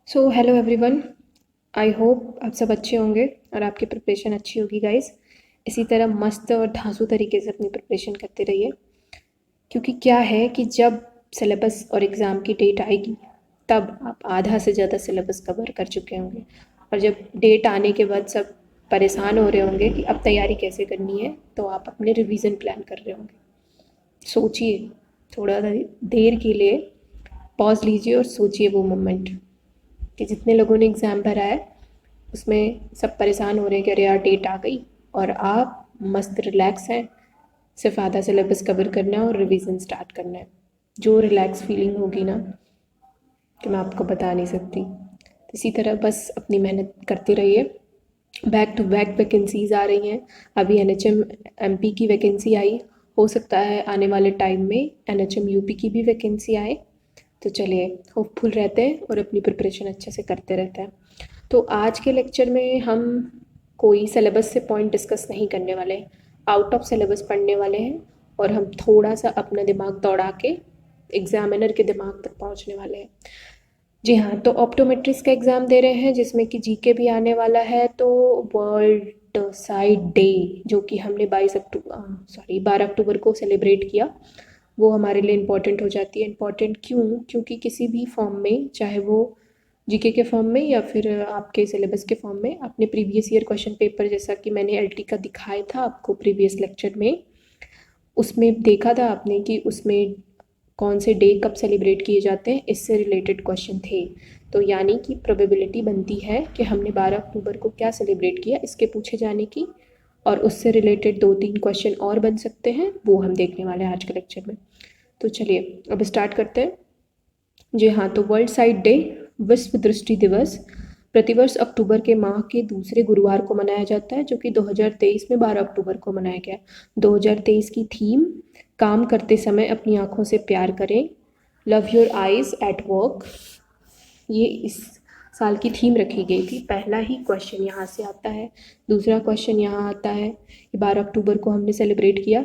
So hello everyone. I hope आप सब अच्छे होंगे और आपकी प्रिपरेशन अच्छी होगी गाइस। इसी तरह मस्त और धांसू तरीके से अपनी प्रिपरेशन करते रहिए, क्योंकि क्या है कि जब सिलेबस और एग्ज़ाम की डेट आएगी तब आप आधा से ज़्यादा सिलेबस कवर कर चुके होंगे। और जब डेट आने के बाद सब परेशान हो रहे होंगे कि अब तैयारी कैसे करनी है, तो आप अपने रिवीजन प्लान कर रहे होंगे। सोचिए, थोड़ा देर के लिए पॉज लीजिए और सोचिए वो मोमेंट कि जितने लोगों ने एग्ज़ाम भरा है उसमें सब परेशान हो रहे हैं कि अरे यार डेट आ गई, और आप मस्त रिलैक्स हैं। सिर्फ आधा सिलेबस कवर करना है और रिवीजन स्टार्ट करना है। जो रिलैक्स फीलिंग होगी ना, कि मैं आपको बता नहीं सकती। तो इसी तरह बस अपनी मेहनत करते रहिए। बैक टू बैक वैकेंसीज़ आ रही हैं। अभी NHM MP की वैकेंसी आई, हो सकता है आने वाले टाइम में NHM UP की भी वैकेंसी आए। तो चलिए होपफुल रहते हैं और अपनी प्रिपरेशन अच्छे से करते रहते हैं। तो आज के लेक्चर में हम कोई सिलेबस से पॉइंट डिस्कस नहीं करने वाले हैं, आउट ऑफ सिलेबस पढ़ने वाले हैं। और हम थोड़ा सा अपना दिमाग दौड़ा के एग्जामिनर के दिमाग तक पहुंचने वाले हैं। जी हाँ, तो ऑप्टोमेट्रिक्स का एग्ज़ाम दे रहे हैं जिसमें कि जीके भी आने वाला है। तो वर्ल्ड साइड डे जो कि हमने 12 अक्टूबर को सेलिब्रेट किया, वो हमारे लिए इम्पॉर्टेंट हो जाती है। इम्पॉर्टेंट क्यों? क्योंकि किसी भी फॉर्म में, चाहे वो जीके के फॉर्म में या फिर आपके सिलेबस के फॉर्म में, आपने प्रीवियस ईयर क्वेश्चन पेपर, जैसा कि मैंने LT का दिखाया था आपको प्रीवियस लेक्चर में, उसमें देखा था आपने कि उसमें कौन से डे कब सेलिब्रेट किए जाते हैं, इससे रिलेटेड क्वेश्चन थे। तो यानी कि प्रोबेबिलिटी बनती है कि हमने 12 अक्टूबर को क्या सेलिब्रेट किया इसके पूछे जाने की, और उससे रिलेटेड 2-3 क्वेश्चन और बन सकते हैं, वो हम देखने वाले हैं आज के लेक्चर में। तो चलिए अब स्टार्ट करते हैं। जी हाँ, तो वर्ल्ड साइट डे, विश्व दृष्टि दिवस, प्रतिवर्ष अक्टूबर के माह के दूसरे गुरुवार को मनाया जाता है, जो कि 2023 में 12 अक्टूबर को मनाया गया। 2023 की थीम, काम करते समय अपनी आँखों से प्यार करें, love your eyes at work, ये इस साल की थीम रखी गई थी। पहला ही क्वेश्चन यहाँ से आता है। दूसरा क्वेश्चन यहाँ आता है कि 12 अक्टूबर को हमने सेलिब्रेट किया।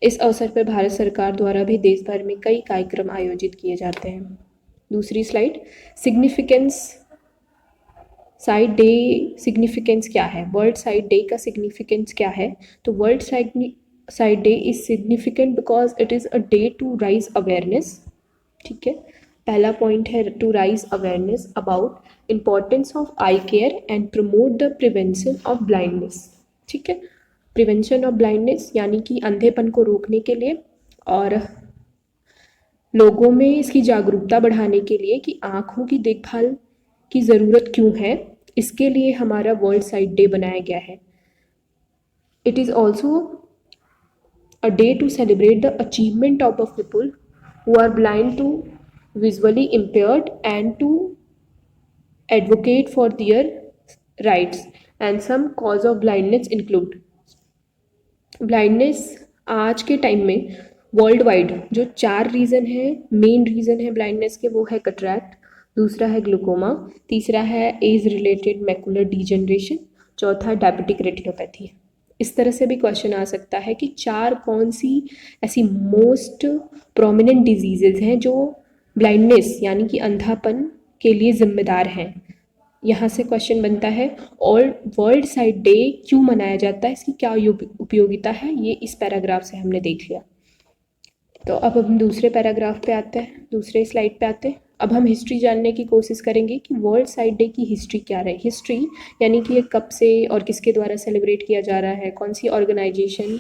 इस अवसर पर भारत सरकार द्वारा भी देश भर में कई कार्यक्रम आयोजित किए जाते हैं। दूसरी slide, significance sight day. Significance क्या है, वर्ल्ड साइट डे का सिग्निफिकेंस क्या है? तो world sight day is significant because it is a day to raise awareness. ठीक है, पहला पॉइंट है to raise awareness about importance of eye care and promote the prevention of blindness. ठीक है, प्रिवेंशन ऑफ ब्लाइंडनेस यानी कि अंधेपन को रोकने के लिए, और लोगों में इसकी जागरूकता बढ़ाने के लिए कि आँखों की देखभाल की ज़रूरत क्यों है, इसके लिए हमारा वर्ल्ड साइट डे बनाया गया है। It is also a day to celebrate the achievement of the people who are blind to visually impaired and to advocate for their rights. And some cause of blindness include blindness. आज के time में world wide जो 4 reason है, main reason है blindness के, वो है कटरैक्ट, दूसरा है ग्लूकोमा, तीसरा है एज रिलेटेड मैकुलर डीजनरेशन, चौथा डायबिटिक रेटिनोपैथी। इस तरह से भी क्वेश्चन आ सकता है कि 4 कौन सी ऐसी मोस्ट प्रोमिनेंट डिजीजेज हैं जो ब्लाइंडनेस यानी कि अंधापन के लिए जिम्मेदार हैं। यहाँ से क्वेश्चन बनता है, और वर्ल्ड साइट डे क्यों मनाया जाता है, इसकी क्या उपयोगिता है, ये इस पैराग्राफ से हमने देख लिया। तो अब हम दूसरे पैराग्राफ पे आते हैं, दूसरे स्लाइड पे आते हैं। अब हम हिस्ट्री जानने की कोशिश करेंगे कि वर्ल्ड साइट डे की हिस्ट्री क्या रही। हिस्ट्री यानी कि ये कब से और किसके द्वारा सेलिब्रेट किया जा रहा है, कौन सी ऑर्गेनाइजेशन,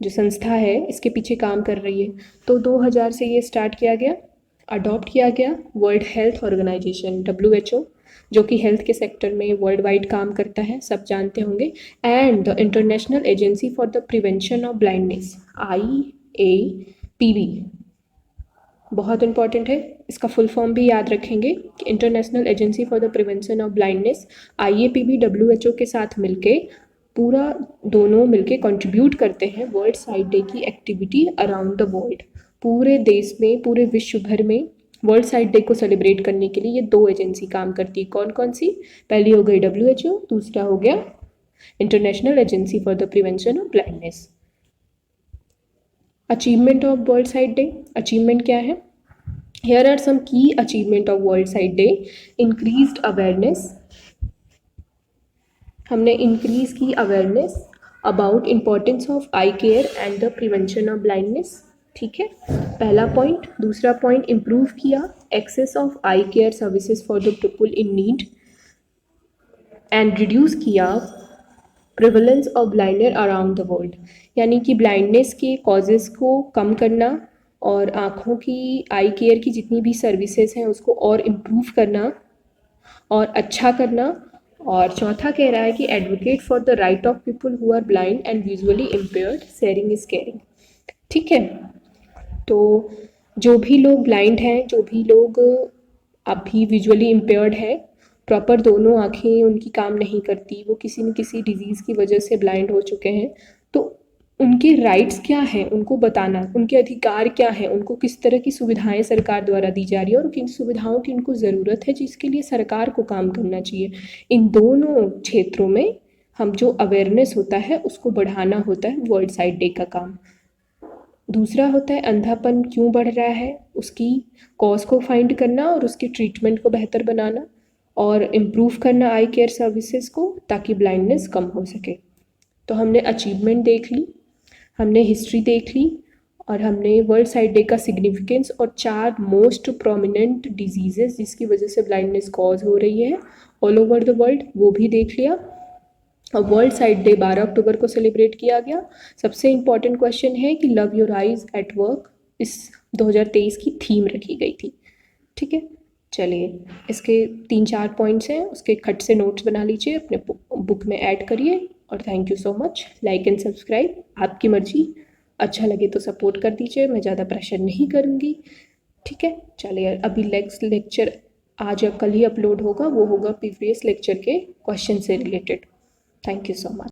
जो संस्था है, इसके पीछे काम कर रही है। तो 2000 से ये स्टार्ट किया गया, अडॉप्ट किया गया वर्ल्ड हेल्थ ऑर्गेनाइजेशन WHO, जो कि हेल्थ के सेक्टर में वर्ल्ड वाइड काम करता है, सब जानते होंगे। And the international agency for the prevention of blindness, IAPB, बहुत इंपॉर्टेंट है, इसका फुल फॉर्म भी याद रखेंगे कि international agency for the prevention of blindness. IAPB WHO के साथ मिलके पूरा, दोनों मिलके कंट्रीब्यूट करते हैं वर्ल्ड साइट डे की एक्टिविटी अराउंड द वर्ल्ड। पूरे देश में, पूरे विश्व भर में वर्ल्ड साइट डे को सेलिब्रेट करने के लिए ये 2 एजेंसी काम करती है। कौन कौन सी? पहली हो गई WHO, दूसरा हो गया international agency for the prevention of blindness. Achievement of world sight day, achievement क्या है? Here are some key achievement of World Sight Day. Increased awareness. हमने इंक्रीज की awareness about importance of eye care and the prevention of blindness. ठीक है, पहला point. दूसरा point, improve किया access of eye care services for the people in need and reduce किया prevalence of blindness around the world. यानी कि blindness के causes को कम करना और आँखों की आई केयर की जितनी भी सर्विसेज हैं उसको और इम्प्रूव करना और अच्छा करना. और चौथा कह रहा है कि advocate for the right of people who are blind and visually impaired, sharing is caring. ठीक है, तो जो भी लोग ब्लाइंड हैं, जो भी लोग अभी विजुअली इम्पेयर्ड है, प्रॉपर दोनों आँखें उनकी काम नहीं करती, वो किसी न किसी डिजीज़ की वजह से ब्लाइंड हो चुके हैं, तो उनके राइट्स क्या हैं उनको बताना, उनके अधिकार क्या हैं, उनको किस तरह की सुविधाएं सरकार द्वारा दी जा रही है और किन सुविधाओं की उनको ज़रूरत है जिसके लिए सरकार को काम करना चाहिए. इन दोनों क्षेत्रों में हम जो अवेयरनेस होता है उसको बढ़ाना होता है वर्ल्ड साइट डे का काम. दूसरा होता है अंधापन क्यों बढ़ रहा है, उसकी कॉज को फाइंड करना और उसके ट्रीटमेंट को बेहतर बनाना और इम्प्रूव करना आई केयर सर्विसेज को, ताकि ब्लाइंडनेस कम हो सके. तो हमने अचीवमेंट देख ली, हमने हिस्ट्री देख ली और हमने वर्ल्ड साइट डे का सिग्निफिकेंस और 4 मोस्ट प्रोमिनेंट डिजीजेस जिसकी वजह से ब्लाइंडनेस कॉज हो रही है ऑल ओवर द वर्ल्ड वो भी देख लिया. और वर्ल्ड साइट डे 12 अक्टूबर को सेलिब्रेट किया गया. सबसे इम्पॉर्टेंट क्वेश्चन है कि love your eyes at work इस 2023 की थीम रखी गई थी. ठीक है, चलिए इसके 3-4 पॉइंट्स हैं, उसके खट से नोट्स बना लीजिए, अपने बुक में ऐड करिए. और thank you so much. Like and subscribe आपकी मर्जी, अच्छा लगे तो सपोर्ट कर दीजिए, मैं ज़्यादा प्रेशर नहीं करूँगी. ठीक है, चलिए अभी नेक्स्ट लेक्चर आज या कल ही अपलोड होगा, वो होगा प्रीवियस लेक्चर के क्वेश्चन से related. Thank you so much.